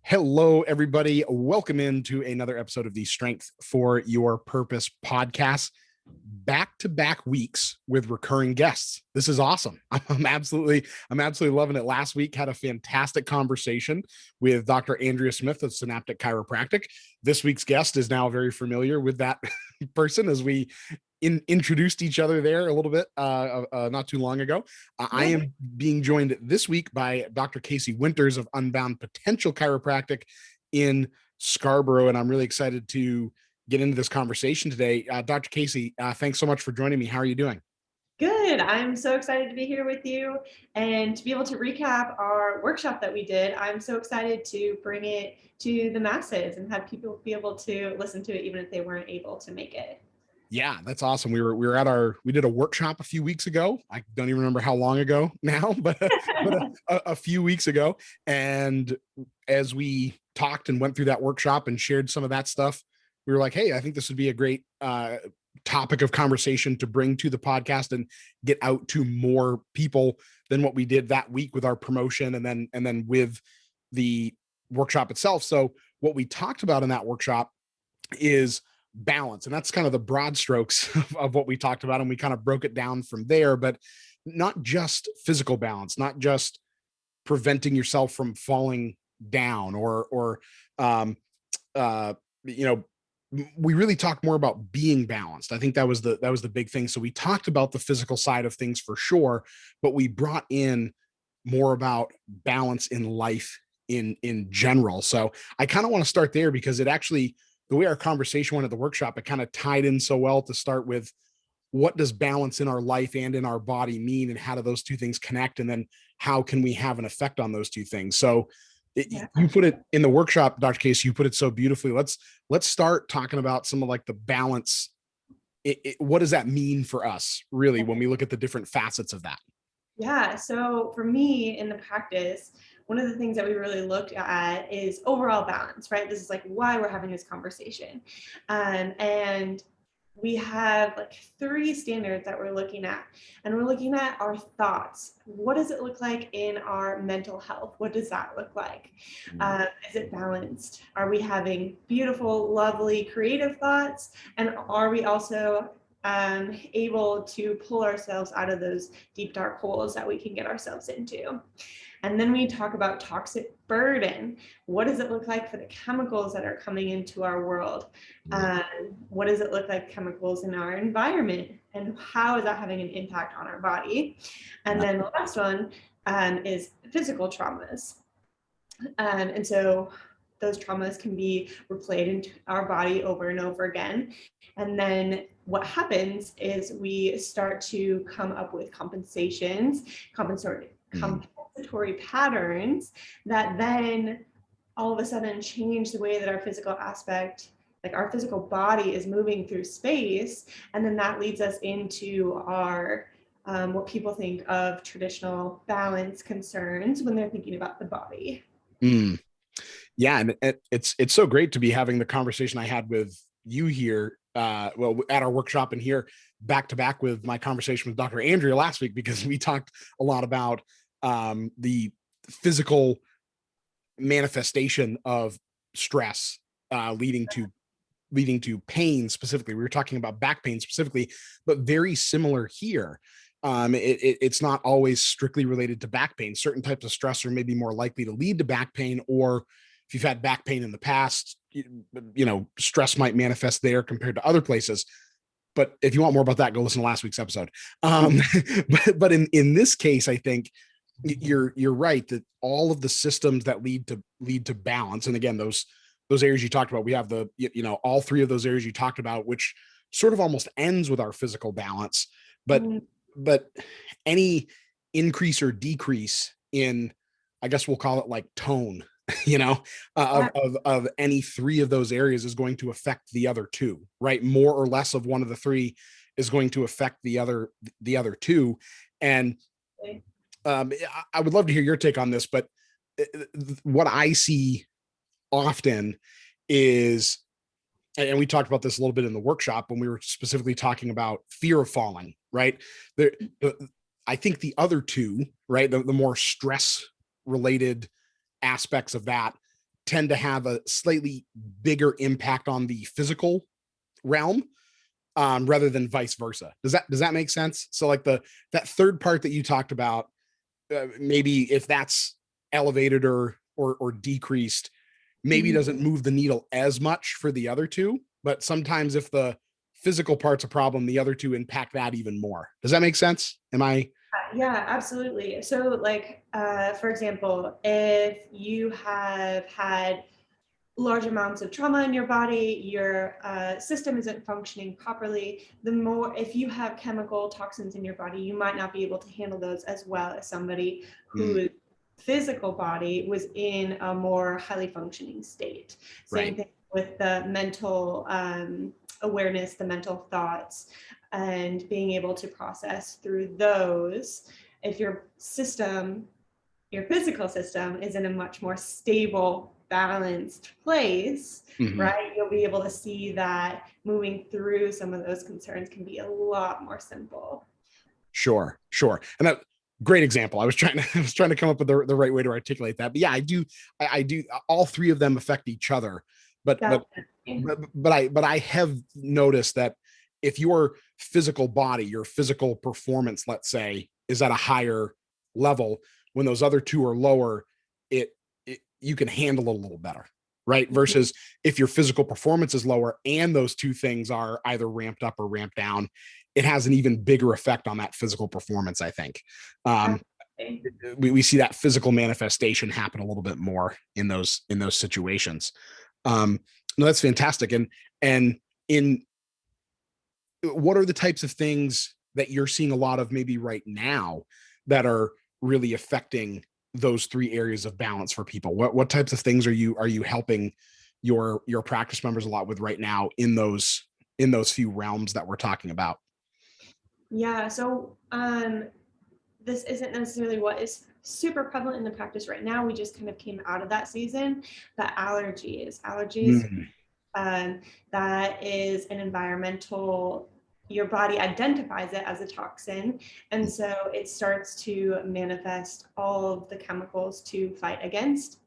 Hello, everybody. Welcome into another episode of the Strength for Your Purpose podcast. Back-to-back weeks with recurring guests. This is awesome. I'm absolutely loving it. Last week had a fantastic conversation with Dr. Andrea Smith of Synaptic Chiropractic. This week's guest is now very familiar with that person as we introduced each other there a little bit not too long ago. I am being joined this week by Dr. Casey Winters of Unbound Potential Chiropractic in Scarborough, and I'm really excited to get into this conversation today. Dr. Casey, thanks so much for joining me. How are you doing? Good. I'm so excited to be here with you and to be able to recap our workshop that we did. I'm so excited to bring it to the masses and have people be able to listen to it even if they weren't able to make it. Yeah, that's awesome. We did a workshop a few weeks ago. I don't even remember how long ago now, but a few weeks ago. And as we talked and went through that workshop and shared some of that stuff, we were like, hey, I think this would be a great topic of conversation to bring to the podcast and get out to more people than what we did that week with our promotion and then with the workshop itself. So what we talked about in that workshop is balance, and that's kind of the broad strokes of what we talked about, and we kind of broke it down from there. But not just physical balance, not just preventing yourself from falling down or we really talked more about being balanced. I think that was the big thing. So we talked about the physical side of things for sure, but we brought in more about balance in life in general. So I kind of want to start there because it actually, the way our conversation went at the workshop, it kind of tied in so well to start with what does balance in our life and in our body mean, and how do those two things connect, and then how can we have an effect on those two things. So you put it in the workshop, Dr. Case, you put it so beautifully. Let's start talking about some of like the balance. What does that mean for us really when we look at the different facets of that? Yeah. So for me in the practice, one of the things that we really looked at is overall balance, right? This is like why we're having this conversation. And we have like 3 standards that we're looking at, and we're looking at our thoughts. What does it look like in our mental health? What does that look like? Is it balanced? Are we having beautiful, lovely, creative thoughts? And are we also able to pull ourselves out of those deep, dark holes that we can get ourselves into? And then we talk about toxic burden. What does it look like for the chemicals that are coming into our world? What does it look like chemicals in our environment? And how is that having an impact on our body? And then the last one is physical traumas. And so those traumas can be replayed into our body over and over again. And then what happens is we start to come up with compensatory patterns that then all of a sudden change the way that our physical aspect, like our physical body, is moving through space. And then that leads us into our what people think of traditional balance concerns when they're thinking about the body. Yeah, and it's so great to be having the conversation I had with you here, at our workshop, and here back to back with my conversation with Dr. Andrea last week, because we talked a lot about the physical manifestation of stress leading to pain specifically. We were talking about back pain specifically, but very similar here. It's not always strictly related to back pain. Certain types of stress are maybe more likely to lead to back pain, or if you've had back pain in the past, stress might manifest there compared to other places. But if you want more about that, go listen to last week's episode. But in this case, I think you're right that all of the systems that lead to balance, and again, those areas you talked about, we have all 3 of those areas you talked about, which sort of almost ends with our physical balance, but any increase or decrease in, I guess we'll call it like tone, of any 3 of those areas is going to affect the other 2, right? More or less of one of the 3 is going to affect the other 2. And I would love to hear your take on this, but what I see often is, and we talked about this a little bit in the workshop when we were specifically talking about fear of falling, right? I think the other 2, right, the more stress related aspects of that tend to have a slightly bigger impact on the physical realm, rather than vice versa. Does that make sense? So like that third part that you talked about, maybe if that's elevated or decreased, maybe Mhm. doesn't move the needle as much for the other two. But sometimes if the physical part's a problem, the other two impact that even more. Does that make sense? Am I? Yeah, absolutely. So, like, for example, if you have had large amounts of trauma in your body, your system isn't functioning properly, the more, if you have chemical toxins in your body, you might not be able to handle those as well as somebody Mm, whose physical body was in a more highly functioning state. Same right. thing with the mental awareness, the mental thoughts, and being able to process through those. If your system, your physical system is in a much more stable, balanced place, Mhm. right? You'll be able to see that moving through some of those concerns can be a lot more simple. Sure, sure. And that great example. I was trying to come up with the right way to articulate that. But yeah, I do all three of them affect each other. But but Definitely. but I have noticed that if your physical body, your physical performance, let's say, is at a higher level, when those other two are lower, it you can handle it a little better. Right. Versus if your physical performance is lower and those two things are either ramped up or ramped down, it has an even bigger effect on that physical performance, I think. Um, Absolutely. we see that physical manifestation happen a little bit more in those situations. No, that's fantastic. And in what are the types of things that you're seeing a lot of maybe right now that are really affecting those three areas of balance for people? What types of things are you helping your practice members a lot with right now in those few realms that we're talking about? Yeah. So this isn't necessarily what is super prevalent in the practice right now. We just kind of came out of that season, but allergies, Mm, um, that is an environmental, your body identifies it as a toxin. And so it starts to manifest all of the chemicals to fight against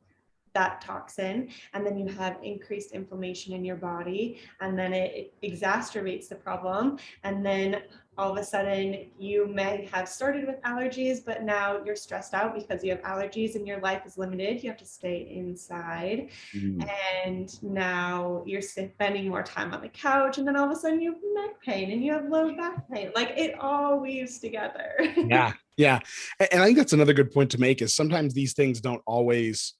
that toxin, and then you have increased inflammation in your body, and then it exacerbates the problem, and then all of a sudden you may have started with allergies, but now you're stressed out because you have allergies and your life is limited, you have to stay inside, mm. and now you're spending more time on the couch, and then all of a sudden you have neck pain and you have low back pain. Like, it all weaves together. Yeah, yeah. And I think that's another good point to make is sometimes these things don't always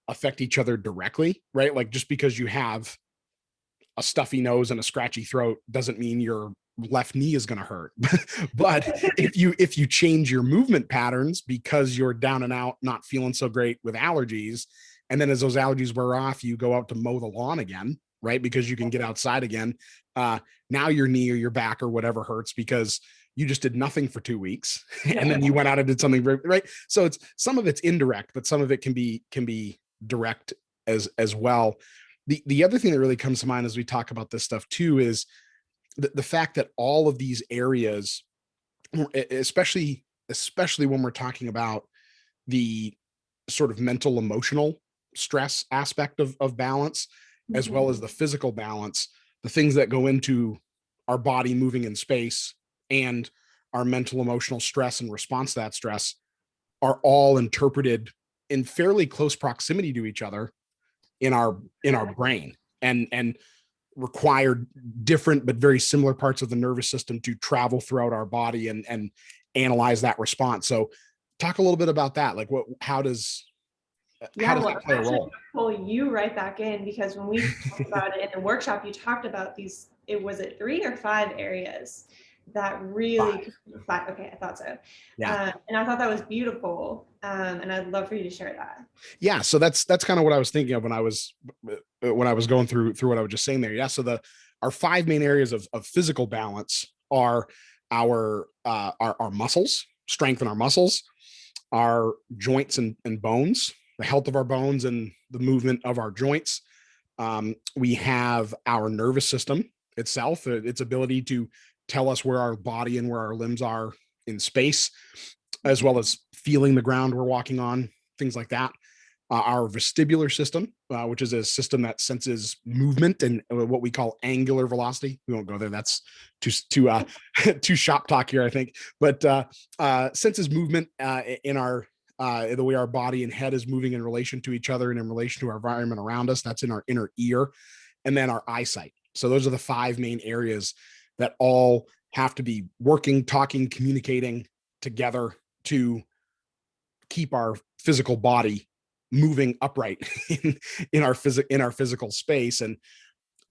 affect each other directly, right? Like just because you have a stuffy nose and a scratchy throat doesn't mean your left knee is going to hurt. But if you change your movement patterns because you're down and out, not feeling so great with allergies, and then as those allergies wear off, you go out to mow the lawn again, right? Because you can get outside again. Uh, Now your knee or your back or whatever hurts because you just did nothing for 2 weeks and then Yeah. you went out and did something right. So it's some of it's indirect, but some of it can be direct as well. The other thing that really comes to mind as we talk about this stuff too is the fact that all of these areas, especially when we're talking about the sort of mental emotional stress aspect of balance, as well as Mhm. the physical balance, the things that go into our body moving in space and our mental emotional stress and response to that stress are all interpreted in fairly close proximity to each other in our brain, and require different but very similar parts of the nervous system to travel throughout our body and analyze that response. So talk a little bit about that. Like how Yeah, does well, that I'm play a actually role? gonna pull you right back in, because when we talked about it in the workshop, you talked about these, it was it 3 or 5 areas that really, Five. okay, I thought so. Yeah. And I thought that was beautiful. And I'd love for you to share that. Yeah, so that's kind of what I was thinking of when I was going through what I was just saying there. Yeah, so the our five main areas of physical balance are our muscles, strengthen our muscles, our joints and bones, the health of our bones and the movement of our joints. We have our nervous system itself, its ability to tell us where our body and where our limbs are in space, as well as feeling the ground we're walking on, things like that. our vestibular system, which is a system that senses movement and what we call angular velocity. We won't go there. That's too shop talk here, I think. But senses movement in our the way our body and head is moving in relation to each other and in relation to our environment around us. That's in our inner ear, and then our eyesight. So those are the 5 main areas that all have to be working, talking, communicating together to keep our physical body moving upright in our physical space. And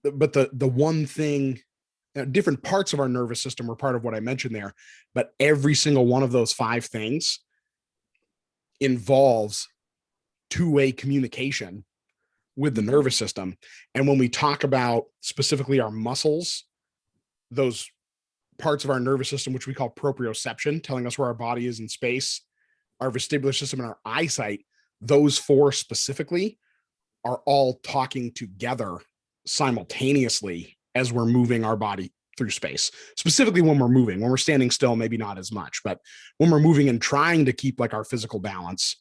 but the one thing, different parts of our nervous system are part of what I mentioned there, but every single one of those 5 things involves two-way communication with the nervous system. And when we talk about specifically our muscles, those parts of our nervous system, which we call proprioception, telling us where our body is in space, our vestibular system, and our eyesight, those 4 specifically are all talking together simultaneously as we're moving our body through space. Specifically when we're standing still, maybe not as much, but when we're moving and trying to keep like our physical balance,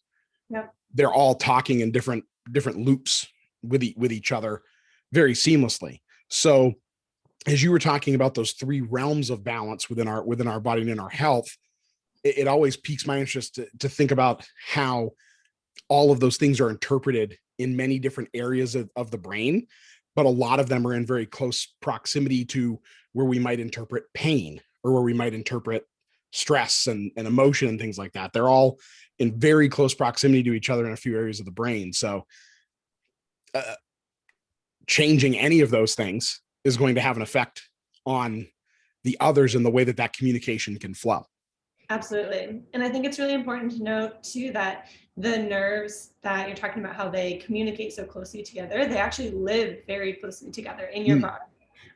Yep. they're all talking in different loops with each other very seamlessly. So as you were talking about those 3 realms of balance within our body and in our health, it always piques my interest to think about how all of those things are interpreted in many different areas of the brain, but a lot of them are in very close proximity to where we might interpret pain or where we might interpret stress and emotion and things like that. They're all in very close proximity to each other in a few areas of the brain. So changing any of those things is going to have an effect on the others and the way that communication can flow. Absolutely. And I think it's really important to note too that the nerves that you're talking about, how they communicate so closely together, they actually live very closely together in your body,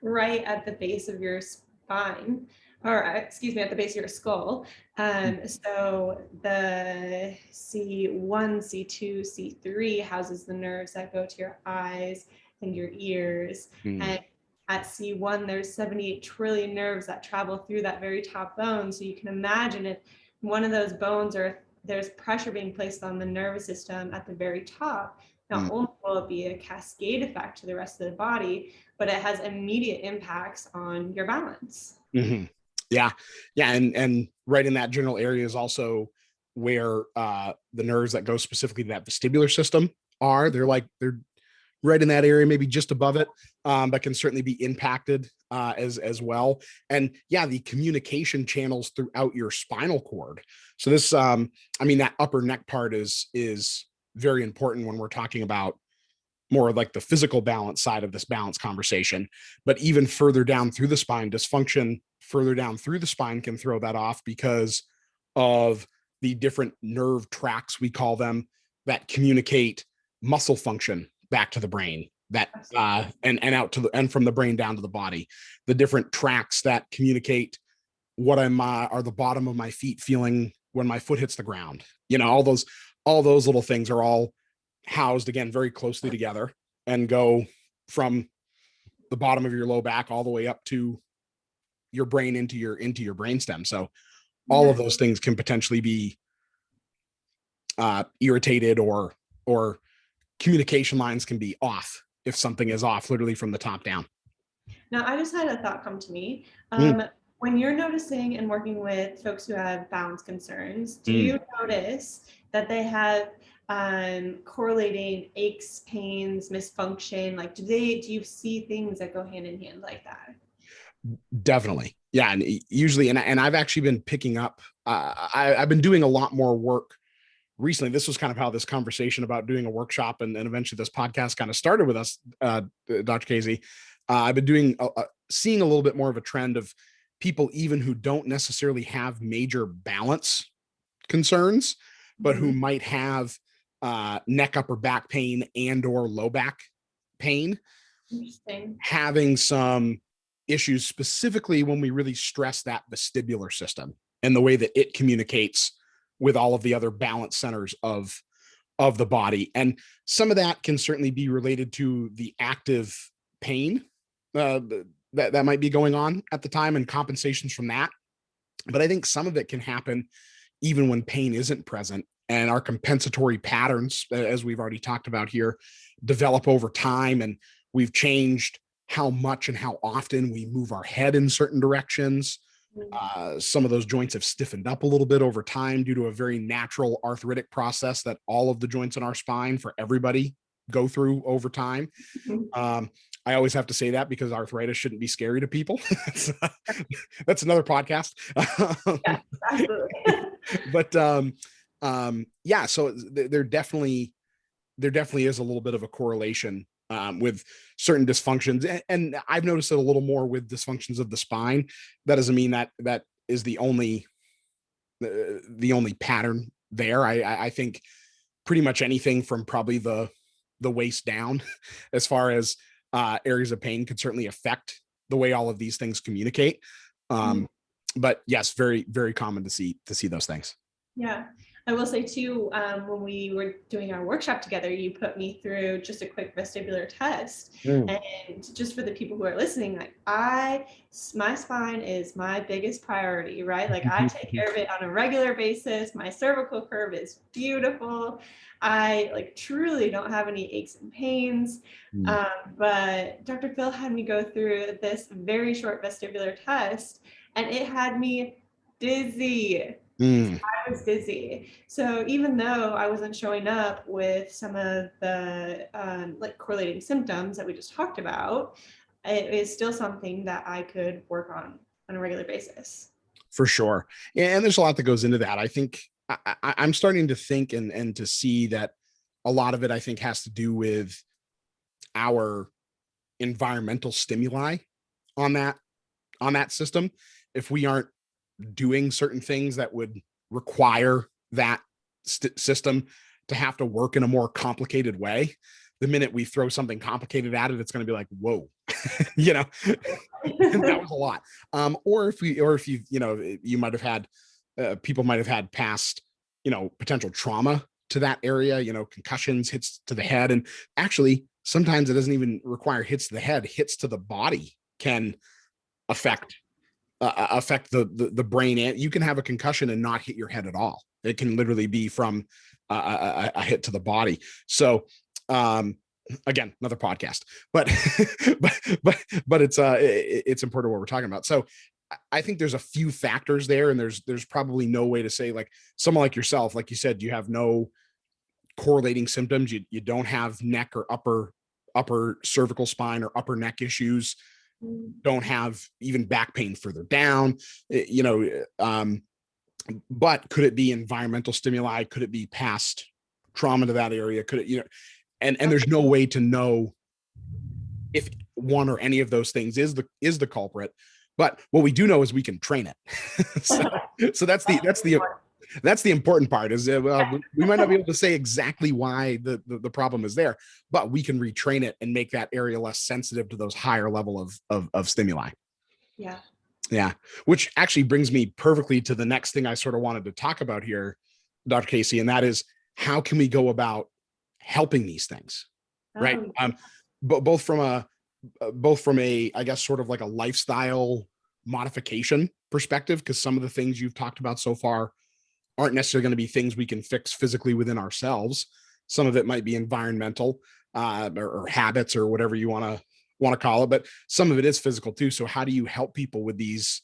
right at the base of your spine, or excuse me, at the base of your skull. So the C1, C2, C3 houses the nerves that go to your eyes and your ears. And at C1, there's 78 trillion nerves that travel through that very top bone. So you can imagine if one of those bones, or there's pressure being placed on the nervous system at the very top, not only will it be a cascade effect to the rest of the body, but it has immediate impacts on your balance. Mm-hmm. Yeah. And right in that general area is also where the nerves that go specifically to that vestibular system are. They're right in that area, maybe just above it, but can certainly be impacted as well. And yeah, the communication channels throughout your spinal cord. So this, that upper neck part is very important when we're talking about more like the physical balance side of this balance conversation. But even further down through the spine, dysfunction further down through the spine can throw that off because of the different nerve tracts, we call them, that communicate muscle function back to the brain, that and out to the and from the brain down to the body. The different tracts that communicate what are the bottom of my feet feeling when my foot hits the ground. All those little things are all housed again very closely together and go from the bottom of your low back all the way up to your brain into your brainstem. So all of those things can potentially be irritated, or communication lines can be off if something is off literally from the top down. Now, I just had a thought come to me. When you're noticing and working with folks who have balance concerns, do you notice that they have correlating aches, pains, misfunction? Like, do you see things that go hand in hand like that? Definitely. Yeah. And usually, and I've actually been picking up, I've been doing a lot more work recently. This was kind of how this conversation about doing a workshop and eventually this podcast kind of started with us, Dr. Casey. I've been seeing a little bit more of a trend of people even who don't necessarily have major balance concerns, but who might have neck, upper back pain and or low back pain, having some issues, specifically when we really stress that vestibular system and the way that it communicates with all of the other balance centers of the body. And some of that can certainly be related to the active pain that might be going on at the time and compensations from that. But I think some of it can happen even when pain isn't present. and our compensatory patterns, as we've already talked about here, develop over time. And we've changed how much and how often we move our head in certain directions. Some of those joints have stiffened up a little bit over time due to a very natural arthritic process that all of the joints in our spine for everybody go through over time. I always have to say that because arthritis shouldn't be scary to people. That's another podcast. Yeah, absolutely. But yeah, so there definitely is a little bit of a correlation with certain dysfunctions, and I've noticed it a little more with dysfunctions of the spine. That doesn't mean that is the only pattern there. I think pretty much anything from probably the waist down, as far as areas of pain, could certainly affect the way all of these things communicate. But yes, very, very common to see those things. Yeah, I will say too, when we were doing our workshop together, you put me through just a quick vestibular test. And just for the people who are listening, like my spine is my biggest priority, right? Like I take care of it on a regular basis. My cervical curve is beautiful. I like truly don't have any aches and pains. But Dr. Phil had me go through this very short vestibular test, and it had me dizzy. I was dizzy. So even though I wasn't showing up with some of the like correlating symptoms that we just talked about, it is still something that I could work on a regular basis. For sure. And there's a lot that goes into that. I think I'm starting to think and to see that a lot of it, I think, has to do with our environmental stimuli on that system. If we aren't doing certain things that would require that system to have to work in a more complicated way, the minute we throw something complicated at it, it's going to be like, whoa, that was a lot. Or if you might have had people might have had past, potential trauma to that area, concussions, hits to the head. And actually, sometimes it doesn't even require hits to the head. Hits to the body can affect the brain. And you can have a concussion and not hit your head at all. It can literally be from a hit to the body. So again, another podcast, but but it's important what we're talking about. So I think there's a few factors there, and there's probably no way to say, like, someone like yourself, like you said, you have no correlating symptoms. You don't have neck or upper cervical spine or upper neck issues. Don't have even back pain further down. But could it be environmental stimuli? Could it be past trauma to that area? Could it, and there's no way to know if one or any of those things is the culprit. But what we do know is we can train it. so that's the important part. Is we might not be able to say exactly why the problem is there, but we can retrain it and make that area less sensitive to those higher level of stimuli. Yeah, which actually brings me perfectly to the next thing I sort of wanted to talk about here, Dr. Casey, and that is, how can we go about helping these things, right? Both from a, I guess, sort of like a lifestyle modification perspective, because some of the things you've talked about so far aren't necessarily going to be things we can fix physically within ourselves. Some of it might be environmental or habits or whatever you want to call it, but some of it is physical too. So how do you help people with these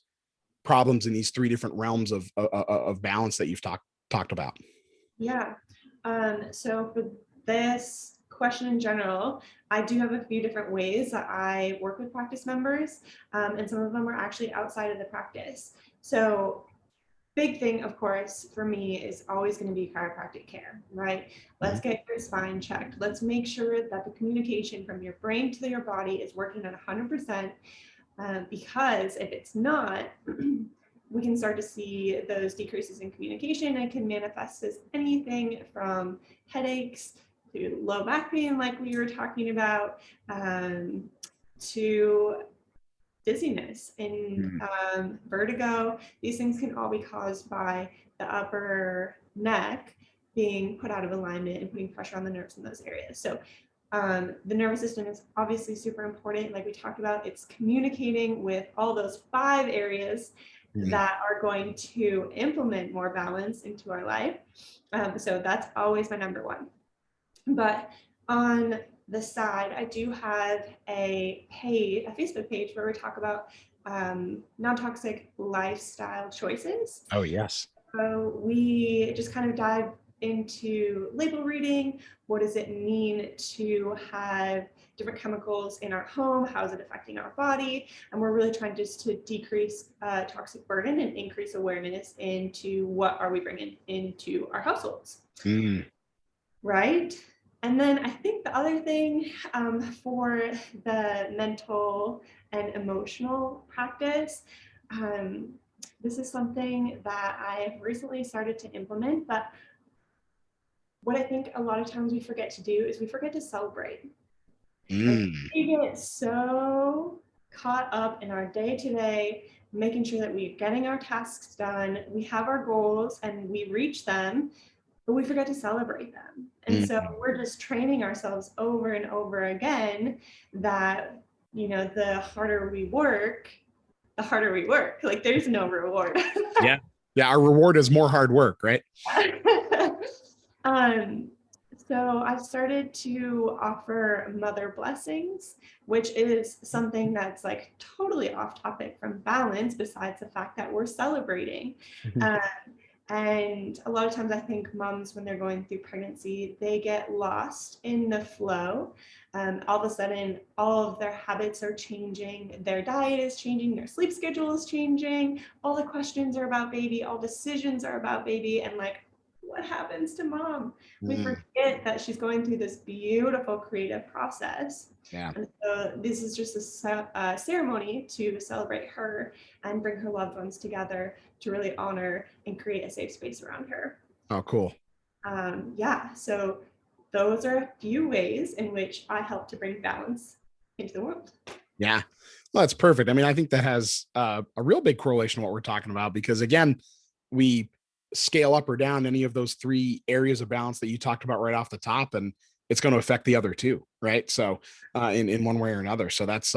problems in these three different realms of balance that you've talked about? Yeah. So for this question in general, I do have a few different ways that I work with practice members, and some of them are actually outside of the practice. So big thing, of course, for me is always going to be chiropractic care, right? Let's get your spine checked. Let's make sure that the communication from your brain to your body is working at 100%, because if it's not, we can start to see those decreases in communication, and can manifest as anything from headaches to low back pain, like we were talking about, to dizziness and vertigo. These things can all be caused by the upper neck being put out of alignment and putting pressure on the nerves in those areas. So the nervous system is obviously super important. Like we talked about, it's communicating with all those 5 areas, that are going to implement more balance into our life. So that's always my number one. But on the side, I do have a Facebook page where we talk about non-toxic lifestyle choices. Oh, yes. So we just kind of dive into label reading. What does it mean to have different chemicals in our home? How is it affecting our body? And we're really trying just to decrease toxic burden and increase awareness into what are we bringing into our households. Right? And then I think the other thing for the mental and emotional practice, this is something that I've recently started to implement, but what I think a lot of times we forget to do is we forget to celebrate. Like, we get so caught up in our day-to-day, making sure that we're getting our tasks done, we have our goals and we reach them, but we forget to celebrate them. And so we're just training ourselves over and over again that, the harder we work, like there's no reward. Yeah. Our reward is more hard work, right? So I started to offer mother blessings, which is something that's like totally off topic from balance, besides the fact that we're celebrating. And a lot of times I think moms, when they're going through pregnancy, they get lost in the flow. All of a sudden, all of their habits are changing. Their diet is changing. Their sleep schedule is changing. All the questions are about baby. All decisions are about baby. And like, what happens to mom? We forget that she's going through this beautiful creative process. Yeah. And so this is just a ceremony to celebrate her and bring her loved ones together to really honor and create a safe space around her. Oh, cool. So those are a few ways in which I help to bring balance into the world. Yeah. Well, that's perfect. I mean, I think that has a real big correlation to what we're talking about, because again, we scale up or down any of those three areas of balance that you talked about right off the top, and it's going to affect the other two, right? So in one way or another. So that's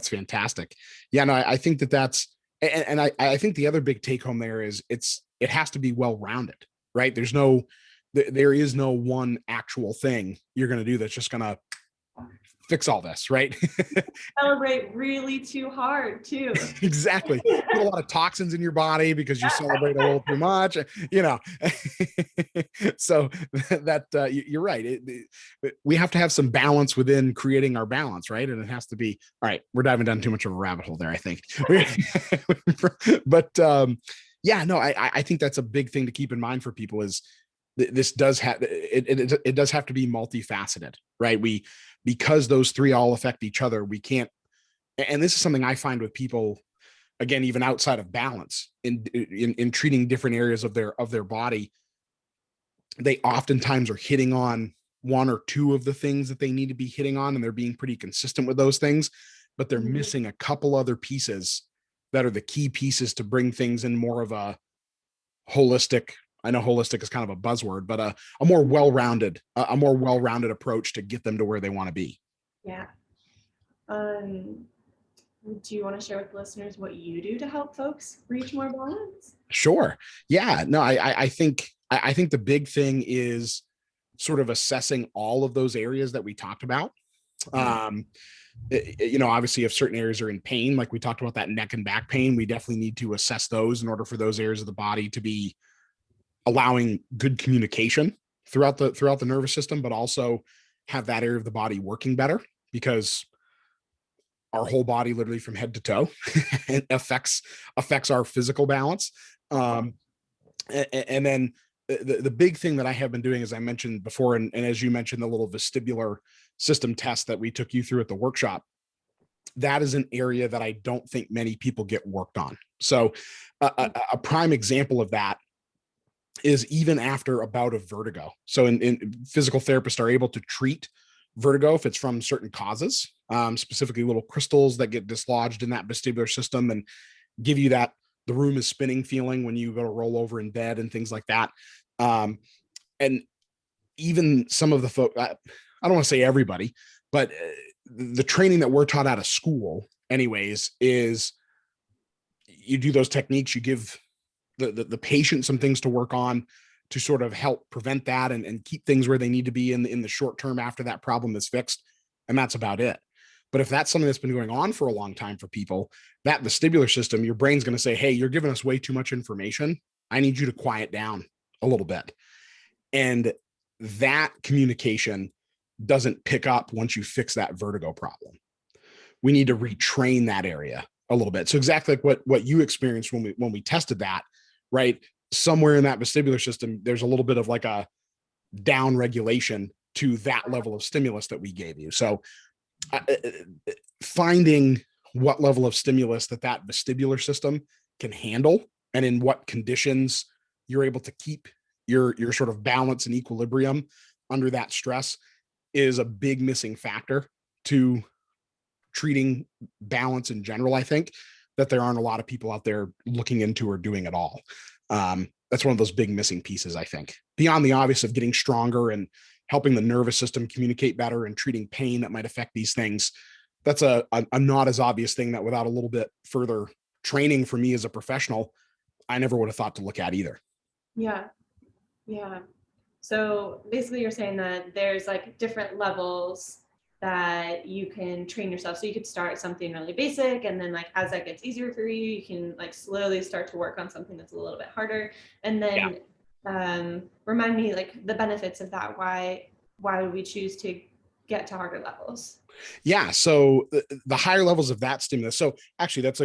fantastic. Yeah, no, I think that's, and I think the other big take home there is it has to be well-rounded, right? There is no one actual thing you're going to do that's just going to fix all this, right? Celebrate really too hard too. Exactly. Put a lot of toxins in your body because you celebrate a little too much, so that you're right. We have to have some balance within creating our balance, right? And it has to be, all right, we're diving down too much of a rabbit hole there, I think. But I think that's a big thing to keep in mind for people is this does have, it does have to be multifaceted, right? Because those three all affect each other, we can't, and this is something I find with people, again, even outside of balance, in treating different areas of their body, they oftentimes are hitting on one or two of the things that they need to be hitting on, and they're being pretty consistent with those things, but they're missing a couple other pieces that are the key pieces to bring things in more of a holistic. I know holistic is kind of a buzzword, but a more well-rounded approach to get them to where they want to be. Yeah. Do you want to share with listeners what you do to help folks reach more balance? Sure. Yeah. No, I think the big thing is sort of assessing all of those areas that we talked about. Obviously, if certain areas are in pain, like we talked about that neck and back pain, we definitely need to assess those in order for those areas of the body to be allowing good communication throughout the nervous system, but also have that area of the body working better, because our whole body, literally from head to toe, affects our physical balance. And then the big thing that I have been doing, as I mentioned before, and as you mentioned, the little vestibular system test that we took you through at the workshop, that is an area that I don't think many people get worked on. So a prime example of that is even after a bout of vertigo. So in physical therapists are able to treat vertigo if it's from certain causes, specifically little crystals that get dislodged in that vestibular system and give you that the room is spinning feeling when you go to roll over in bed and things like that. And even some of the folks, I don't want to say everybody, but the training that we're taught out of school anyways is you do those techniques, you give the patient some things to work on to sort of help prevent that and keep things where they need to be in the short term after that problem is fixed. And that's about it. But if that's something that's been going on for a long time for people, that vestibular system, your brain's going to say, hey, you're giving us way too much information. I need you to quiet down a little bit. And that communication doesn't pick up once you fix that vertigo problem. We need to retrain that area a little bit. So exactly like what you experienced when we tested that, right? Somewhere in that vestibular system, there's a little bit of like a down regulation to that level of stimulus that we gave you. So finding what level of stimulus that vestibular system can handle and in what conditions you're able to keep your sort of balance and equilibrium under that stress is a big missing factor to treating balance in general. I think that there aren't a lot of people out there looking into or doing it all. That's one of those big missing pieces, I think, beyond the obvious of getting stronger and helping the nervous system communicate better and treating pain that might affect these things. That's a not as obvious thing that without a little bit further training for me as a professional, I never would have thought to look at either. Yeah. Yeah. So basically you're saying that there's like different levels that you can train yourself. So you could start at something really basic, and then like as that gets easier for you, you can like slowly start to work on something that's a little bit harder. And then remind me like the benefits of that. Why would we choose to get to harder levels? Yeah. So the higher levels of that stimulus. So actually, that's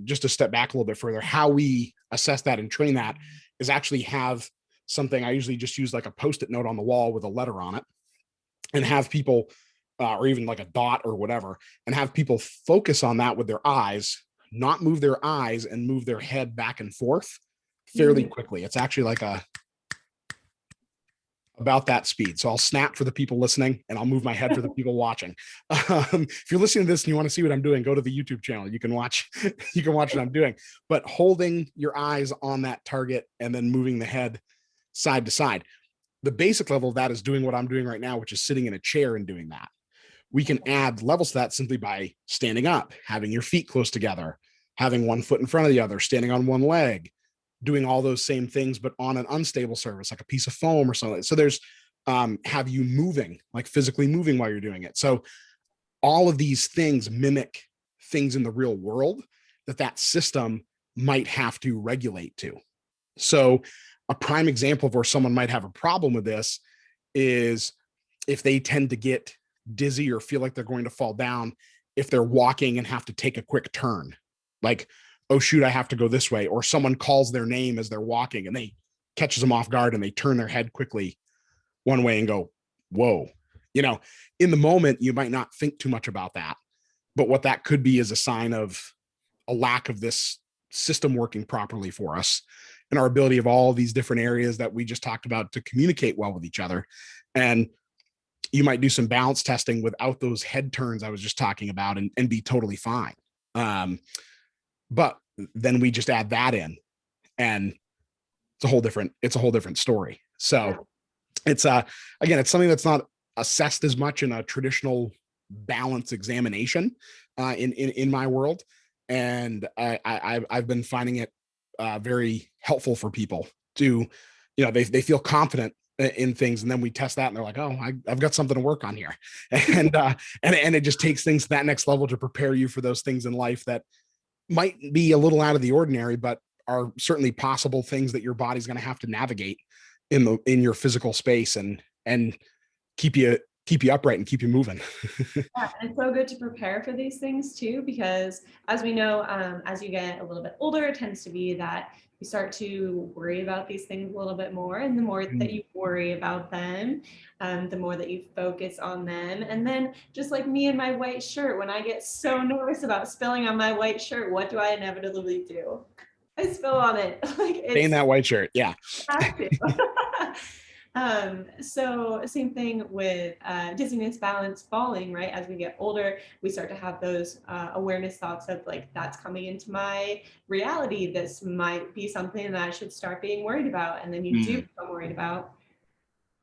just to step back a little bit further. How we assess that and train that is actually have something. I usually just use like a Post-it note on the wall with a letter on it, and have people, or even like a dot or whatever, and have people focus on that with their eyes, not move their eyes and move their head back and forth fairly quickly. It's actually like about that speed. So I'll snap for the people listening and I'll move my head for the people watching. If you're listening to this and you want to see what I'm doing, go to the YouTube channel. You can watch what I'm doing, but holding your eyes on that target and then moving the head side to side. The basic level of that is doing what I'm doing right now, which is sitting in a chair and doing that. We can add levels to that simply by standing up, having your feet close together, having one foot in front of the other, standing on one leg, doing all those same things, but on an unstable surface, like a piece of foam or something. So there's have you moving, like physically moving while you're doing it. So all of these things mimic things in the real world that system might have to regulate to. So a prime example of where someone might have a problem with this is if they tend to get dizzy or feel like they're going to fall down if they're walking and have to take a quick turn. Like, oh shoot, I have to go this way. Or someone calls their name as they're walking and they catches them off guard and they turn their head quickly one way and go, whoa. In the moment, you might not think too much about that. But what that could be is a sign of a lack of this system working properly for us and our ability of all these different areas that we just talked about to communicate well with each other. And you might do some balance testing without those head turns I was just talking about and be totally fine. But then we just add that in and it's a whole different story. So it's again, it's something that's not assessed as much in a traditional balance examination in my world. And I've been finding it very helpful for people to, they feel confident in things, and then we test that and they're like, oh, I've got something to work on here. And it just takes things to that next level to prepare you for those things in life that might be a little out of the ordinary, but are certainly possible things that your body's going to have to navigate in your physical space and keep you upright and keep you moving. Yeah, and it's so good to prepare for these things too, because as we know, as you get a little bit older, it tends to be that you start to worry about these things a little bit more. And the more that you worry about them, the more that you focus on them. And then just like me and my white shirt, when I get so nervous about spilling on my white shirt, what do I inevitably do? I spill on it. Like Stay in that white shirt. Yeah. active. So same thing with dizziness, balance, falling, right? As we get older, we start to have those awareness thoughts of like, that's coming into my reality. This might be something that I should start being worried about. And then you do become worried about.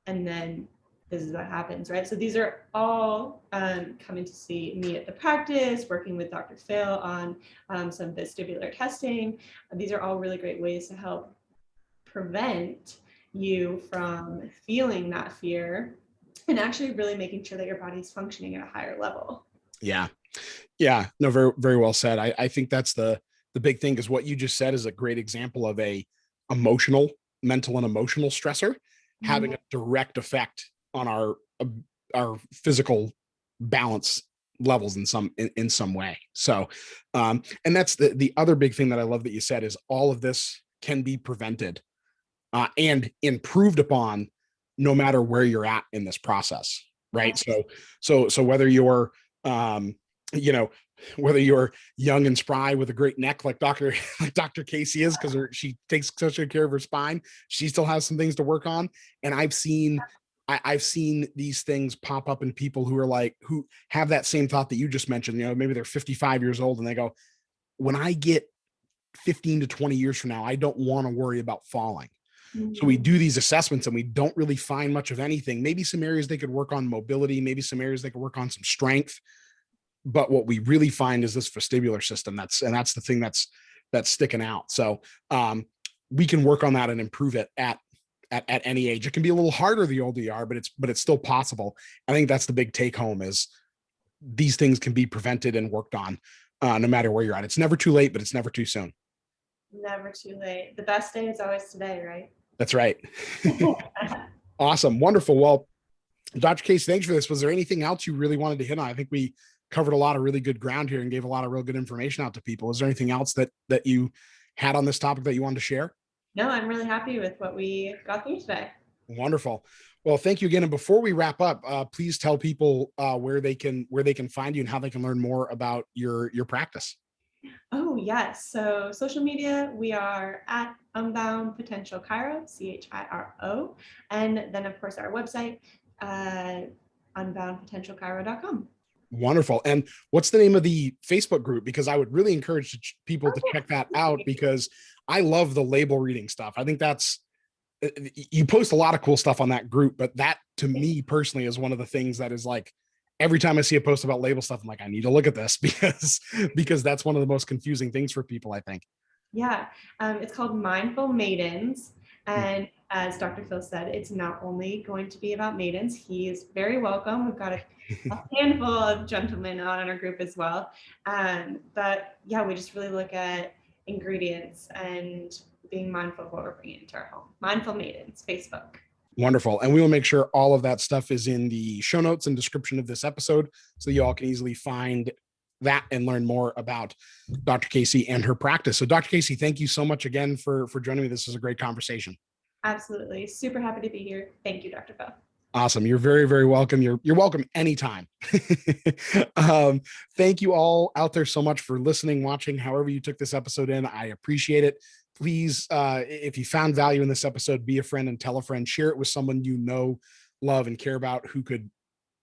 And then this is what happens, right? So these are all coming to see me at the practice, working with Dr. Phil on some vestibular testing. These are all really great ways to help prevent you from feeling that fear and actually really making sure that your body's functioning at a higher level. Yeah. Yeah. No, very, very well said. I think that's the big thing, is what you just said is a great example of a emotional, mental and emotional stressor having a direct effect on our physical balance levels in some way. So, and that's the other big thing that I love that you said is all of this can be prevented and improved upon no matter where you're at in this process. Right. So whether you're, you know, whether you're young and spry with a great neck like Dr. Casey is, because she takes such good care of her spine, she still has some things to work on. And I've seen these things pop up in people who have that same thought that you just mentioned. Maybe they're 55 years old and they go, when I get 15 to 20 years from now, I don't want to worry about falling. So we do these assessments and we don't really find much of anything. Maybe some areas they could work on mobility, maybe some areas they could work on some strength. But what we really find is this vestibular system. That's the thing that's sticking out. So we can work on that and improve it at any age. It can be a little harder the older you are, but it's still possible. I think that's the big take home, is these things can be prevented and worked on no matter where you're at. It's never too late, but it's never too soon. Never too late. The best day is always today, right? That's right. Awesome. Wonderful. Well, Dr. Case, thanks for this. Was there anything else you really wanted to hit on? I think we covered a lot of really good ground here and gave a lot of real good information out to people. Is there anything else that you had on this topic that you wanted to share? No, I'm really happy with what we got through today. Wonderful. Well, thank you again. And before we wrap up, please tell people where they can find you and how they can learn more about your practice. Oh, yes. So social media, we are at Unbound Potential Chiro, CHIRO. And then, of course, our website, unboundpotentialchiro.com. Wonderful. And what's the name of the Facebook group? Because I would really encourage people to check that out, because I love the label reading stuff. I think you post a lot of cool stuff on that group, but that to me personally is one of the things that is like, every time I see a post about label stuff, I'm like, I need to look at this because that's one of the most confusing things for people, I think. Yeah, it's called Mindful Maidens. And as Dr. Phil said, it's not only going to be about maidens. He is very welcome. We've got a handful of gentlemen on our group as well. But yeah, we just really look at ingredients and being mindful of what we're bringing into our home. Mindful Maidens, Facebook. Wonderful. And we will make sure all of that stuff is in the show notes and description of this episode, so you all can easily find that and learn more about Dr. Casey and her practice. So Dr. Casey, thank you so much again for joining me. This was a great conversation. Absolutely. Super happy to be here. Thank you, Dr. Phil. Awesome. You're very, very welcome. You're welcome anytime. Thank you all out there so much for listening, watching, however you took this episode in. I appreciate it. Please, if you found value in this episode, be a friend and tell a friend, share it with someone you know, love, and care about who could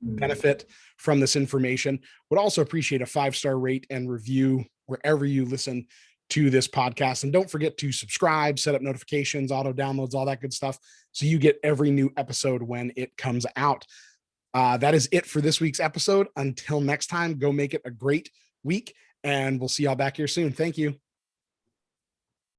benefit from this information. Would also appreciate a 5-star rate and review wherever you listen to this podcast. And don't forget to subscribe, set up notifications, auto downloads, all that good stuff, so you get every new episode when it comes out. That is it for this week's episode. Until next time, go make it a great week, and we'll see y'all back here soon. Thank you.